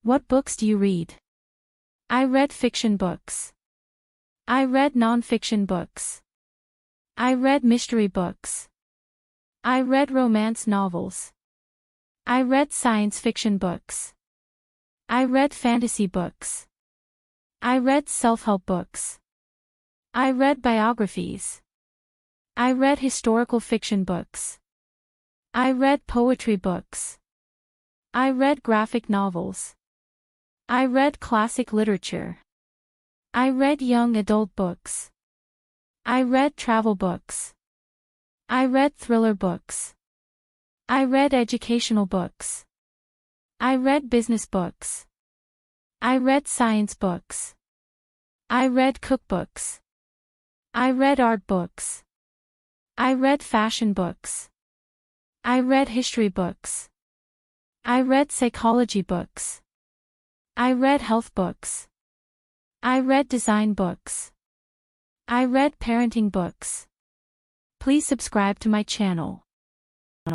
What books do you read? I read fiction books. I read non-fiction books. I read mystery books. I read romance novels. I read science fiction books. I read fantasy books. I read self-help books. I read biographies. I read historical fiction books. I read poetry books. I read graphic novels. I read classic literature. I read young adult books. I read travel books. I read thriller books. I read educational books. I read business books. I read science books. I read cookbooks. I read art books. I read fashion books. I read history books. I read psychology books. I read health books. I read design books. I read parenting books. Please subscribe to my channel.